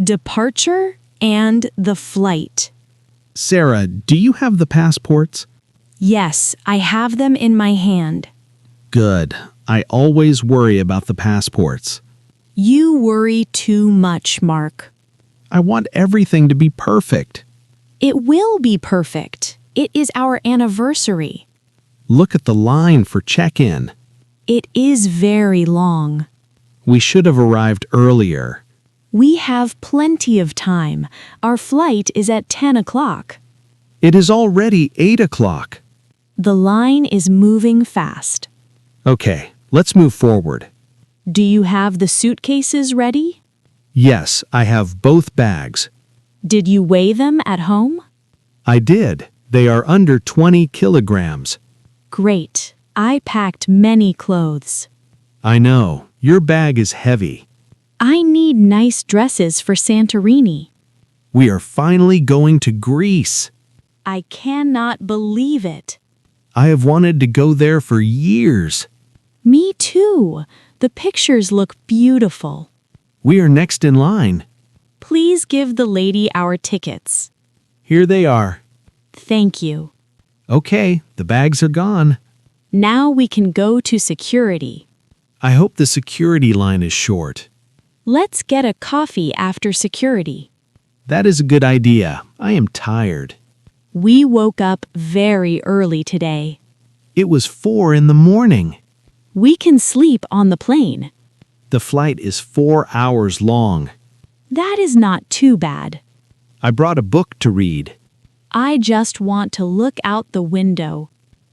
departure and the flight. Sarah, do you have the passports? Yes, I have them in my hand. Good. I always worry about the passports. You worry too much, Mark. I want everything to be perfect. It will be perfect. It is our anniversary. Look at the line for check-in. It is very long. We should have arrived earlier. We have plenty of time. Our flight is at 10 o'clock. It is already 8 o'clock. The line is moving fast. Okay, let's move forward. Do you have the suitcases ready? Yes, I have both bags. Did you weigh them at home? I did. They are under 20 kilograms. Great. I packed many clothes. I know. Your bag is heavy. I need nice dresses for Santorini. We are finally going to Greece. I cannot believe it. I have wanted to go there for years. Me too. The pictures look beautiful. We are next in line. Please give the lady our tickets. Here they are. Thank you. Okay, the bags are gone. Now we can go to security. I hope the security line is short. Let's get a coffee after security. That is a good idea. I am tired. We woke up very early today. It was 4 in the morning. We can sleep on the plane. The flight is 4 hours long. That is not too bad. I brought a book to read. I just want to look out the window.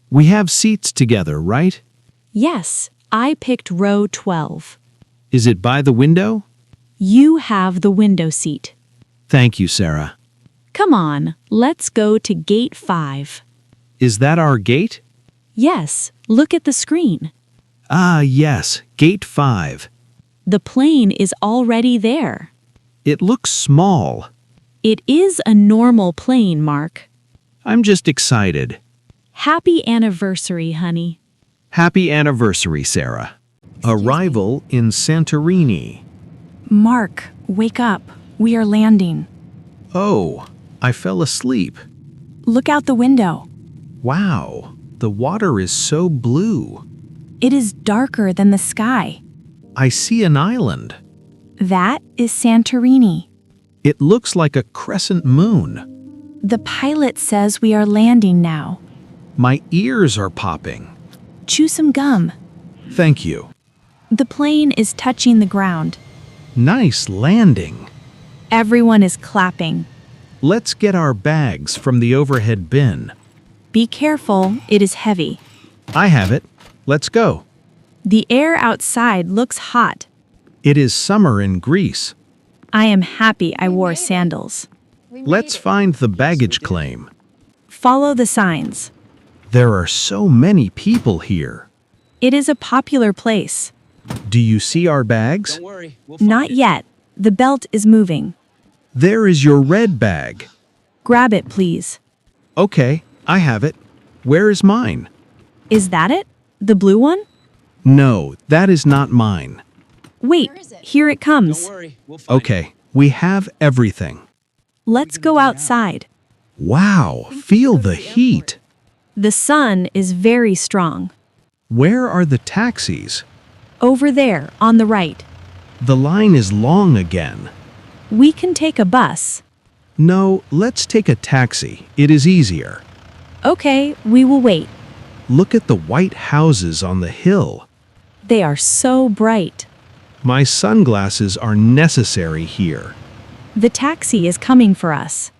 We have seats together, right? Yes, I picked row 12. Is it by the window? You have the window seat. Thank you, Sarah. Come on, let's go to gate 5. Is that our gate? Yes, look at the screen. Ah, yes, gate 5. The plane is already there. It looks small. It is a normal plane, Mark. I'm just excited. Happy anniversary, honey. Happy anniversary, Sarah. Arrival in Santorini. Mark, wake up. We are landing. Oh, I fell asleep. Look out the window. Wow, the water is so blue. It is darker than the sky. I see an island. That is Santorini. It looks like a crescent moon. The pilot says we are landing now. My ears are popping. Chew some gum. Thank you. The plane is touching the ground. Nice landing. Everyone is clapping. Let's get our bags from the overhead bin. Be careful, it is heavy. I have it. Let's go. The air outside looks hot. It is summer in Greece. I am happy I wore sandals. Let's find the baggage claim. Follow the signs. There are so many people here. It is a popular place. Do you see our bags? Not yet. The belt is moving. There is your red bag. Grab it, please. Okay, I have it. Where is mine? Is that it? The blue one? No, that is not mine. Wait, here it comes. Okay, we have everything. Let's go outside. Wow, feel the heat. The sun is very strong. Where are the taxis? Over there, on the right. The line is long again. We can take a bus. No, let's take a taxi. It is easier. Okay, we will wait. Look at the white houses on the hill. They are so bright. My sunglasses are necessary here. The taxi is coming for us.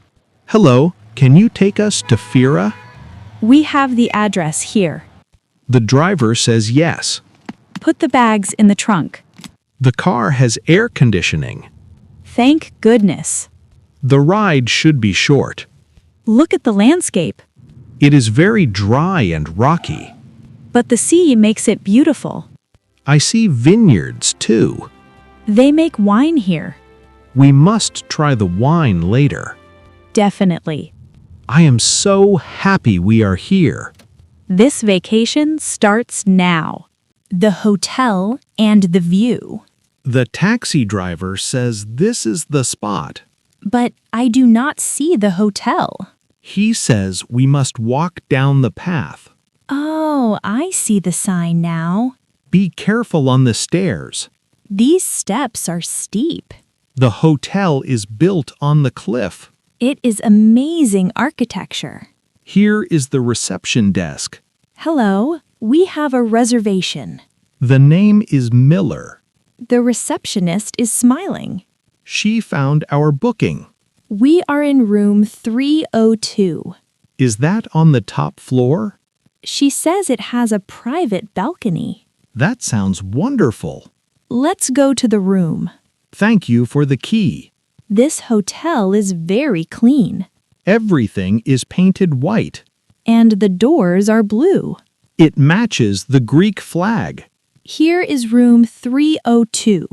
Hello, can you take us to Fira? We have the address here. The driver says yes. Put the bags in the trunk. The car has air conditioning. Thank goodness. The ride should be short. Look at the landscape. It is very dry and rocky. But the sea makes it beautiful. I see vineyards too. They make wine here. We must try the wine later. Definitely. I am so happy we are here. This vacation starts now. The hotel and the view. The taxi driver says this is the spot. But I do not see the hotel. He says we must walk down the path. Oh, I see the sign now. Be careful on the stairs. These steps are steep. The hotel is built on the cliff. It is amazing architecture. Here is the reception desk. Hello, we have a reservation. The name is Miller. The receptionist is smiling. She found our booking. We are in room 302. Is that on the top floor? She says it has a private balcony. That sounds wonderful. Let's go to the room. Thank you for the key. This hotel is very clean. Everything is painted white. And the doors are blue. It matches the Greek flag. Here is room 302.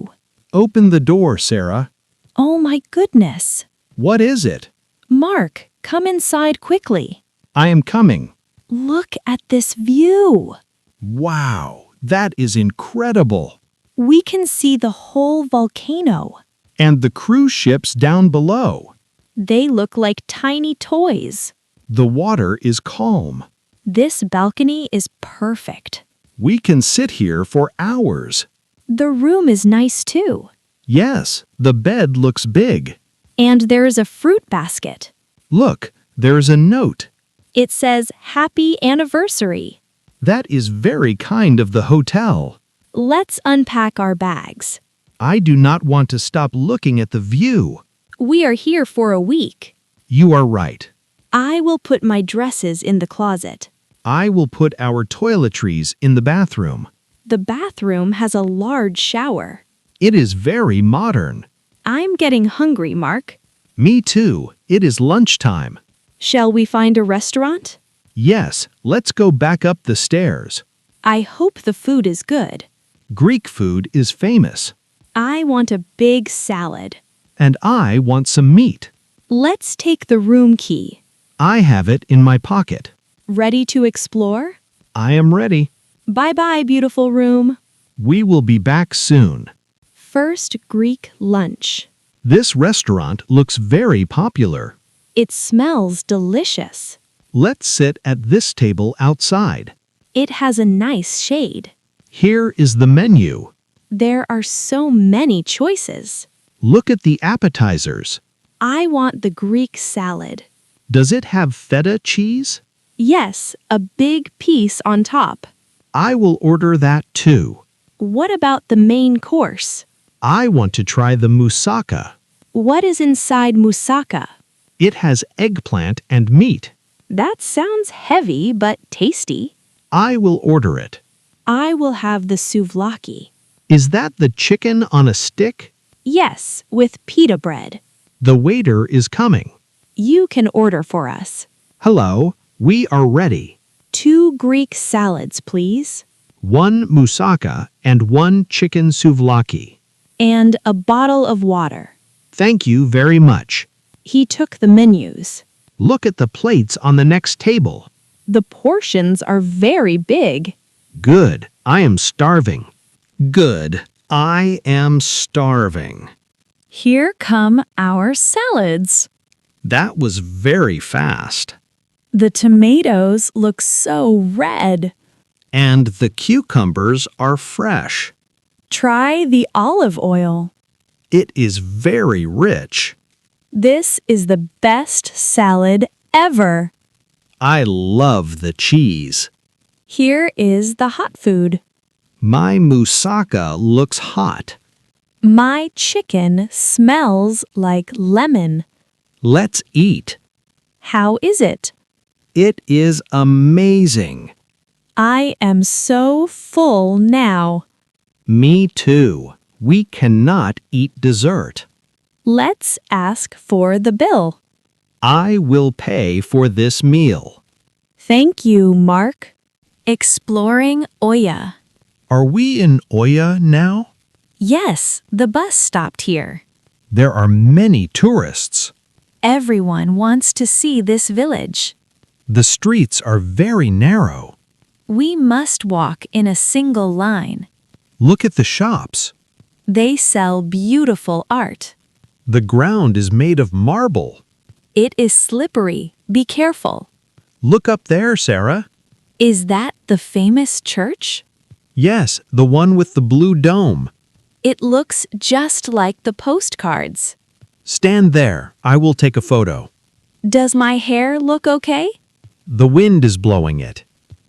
Open the door, Sarah. Oh my goodness. What is it? Mark, come inside quickly. I am coming. Look at this view. Wow, that is incredible. We can see the whole volcano. And the cruise ships down below. They look like tiny toys. The water is calm. This balcony is perfect. We can sit here for hours. The room is nice too. Yes, the bed looks big. And there is a fruit basket. Look, there's a note. It says, "Happy Anniversary." That is very kind of the hotel. Let's unpack our bags. I do not want to stop looking at the view. We are here for a week. You are right. I will put my dresses in the closet. I will put our toiletries in the bathroom. The bathroom has a large shower. It is very modern. I'm getting hungry, Mark. Me too. It is lunchtime. Shall we find a restaurant? Yes, let's go back up the stairs. I hope the food is good. Greek food is famous. I want a big salad. And I want some meat. Let's take the room key. I have it in my pocket. Ready to explore? I am ready. Bye-bye, beautiful room. We will be back soon. First Greek lunch. This restaurant looks very popular. It smells delicious. Let's sit at this table outside. It has a nice shade. Here is the menu. There are so many choices. Look at the appetizers. I want the Greek salad. Does it have feta cheese? Yes, a big piece on top. I will order that too. What about the main course? I want to try the moussaka. What is inside moussaka? It has eggplant and meat. That sounds heavy but tasty. I will order it. I will have the souvlaki. Is that the chicken on a stick? Yes, with pita bread. The waiter is coming. You can order for us. Hello, we are ready. 2 Greek salads, please. 1 moussaka and 1 chicken souvlaki. And a bottle of water. Thank you very much. He took the menus. Look at the plates on the next table. The portions are very big. Good, I am starving. Good, I am starving. Here come our salads. That was very fast. The tomatoes look so red. And the cucumbers are fresh. Try the olive oil. It is very rich. This is the best salad ever. I love the cheese. Here is the hot food. My moussaka looks hot. My chicken smells like lemon. Let's eat. How is it? It is amazing. I am so full now. Me too. We cannot eat dessert. Let's ask for the bill. I will pay for this meal. Thank you, Mark. Exploring Oya. Are we in Oya now? Yes, the bus stopped here. There are many tourists. Everyone wants to see this village. The streets are very narrow. We must walk in a single line. Look at the shops. They sell beautiful art. The ground is made of marble. It is slippery. Be careful. Look up there, Sarah. Is that the famous church? Yes, the one with the blue dome. It looks just like the postcards. Stand there. I will take a photo. Does my hair look okay? The wind is blowing it.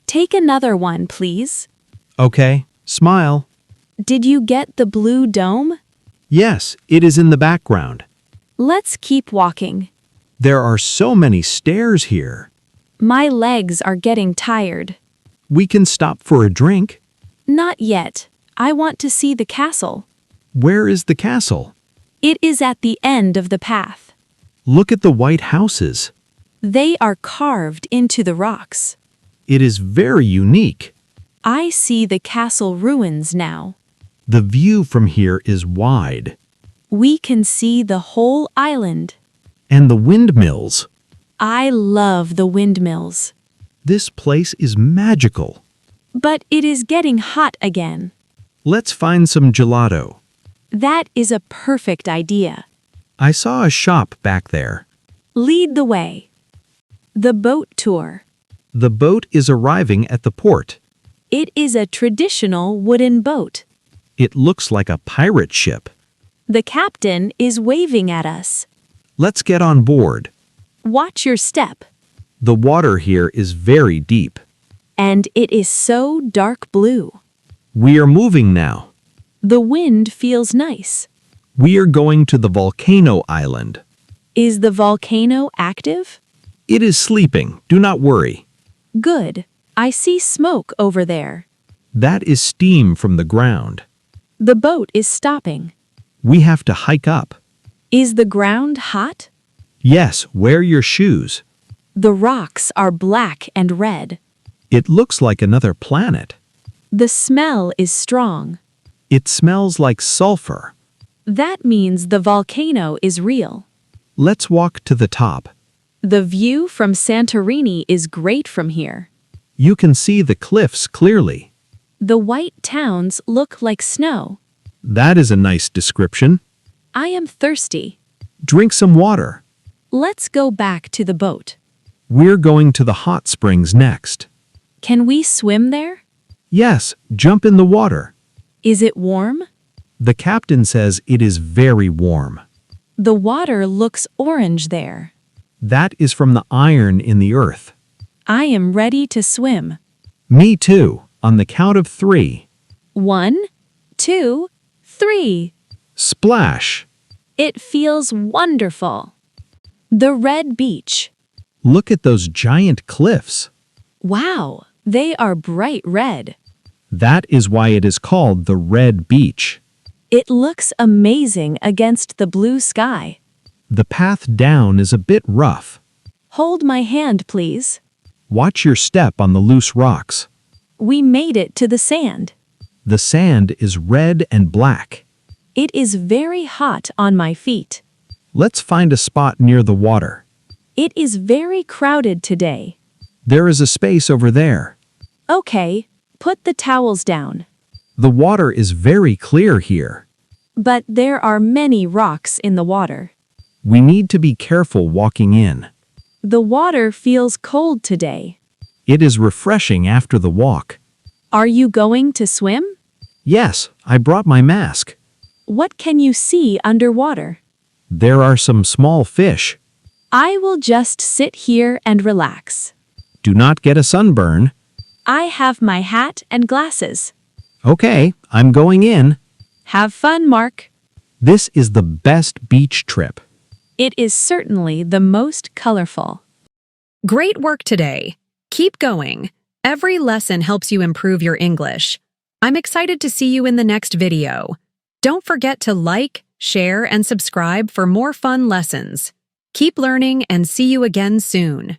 Take another one, please. Okay, smile. Did you get the blue dome? Yes, it is in the background. Let's keep walking. There are so many stairs here. My legs are getting tired. We can stop for a drink. Not yet. I want to see the castle. Where is the castle? It is at the end of the path. Look at the white houses. They are carved into the rocks. It is very unique. I see the castle ruins now. The view from here is wide. We can see the whole island. And the windmills. I love the windmills. This place is magical. But it is getting hot again. Let's find some gelato. That is a perfect idea. I saw a shop back there. Lead the way. The boat tour. The boat is arriving at the port. It is a traditional wooden boat. It looks like a pirate ship. The captain is waving at us. Let's get on board. Watch your step. The water here is very deep. And it is so dark blue. We are moving now. The wind feels nice. We are going to the Volcano Island. Is the volcano active? It is sleeping. Do not worry. Good. I see smoke over there. That is steam from the ground. The boat is stopping. We have to hike up. Is the ground hot? Yes, wear your shoes. The rocks are black and red. It looks like another planet. The smell is strong. It smells like sulfur. That means the volcano is real. Let's walk to the top. The view from Santorini is great from here. You can see the cliffs clearly. The white towns look like snow. That is a nice description. I am thirsty. Drink some water. Let's go back to the boat. We're going to the hot springs next. Can we swim there? Yes, jump in the water. Is it warm? The captain says it is very warm. The water looks orange there. That is from the iron in the earth. I am ready to swim. Me too, on the count of 3. 1, 2, 3. Splash! It feels wonderful. The red beach. Look at those giant cliffs. Wow, they are bright red. That is why it is called the Red Beach. It looks amazing against the blue sky. The path down is a bit rough. Hold my hand, please. Watch your step on the loose rocks. We made it to the sand. The sand is red and black. It is very hot on my feet. Let's find a spot near the water. It is very crowded today. There is a space over there. Okay, put the towels down. The water is very clear here. But there are many rocks in the water. We need to be careful walking in. The water feels cold today. It is refreshing after the walk. Are you going to swim? Yes, I brought my mask. What can you see underwater? There are some small fish. I will just sit here and relax. Do not get a sunburn. I have my hat and glasses. Okay, I'm going in. Have fun, Mark. This is the best beach trip. It is certainly the most colorful. Great work today. Keep going. Every lesson helps you improve your English. I'm excited to see you in the next video. Don't forget to like, share, and subscribe for more fun lessons. Keep learning and see you again soon.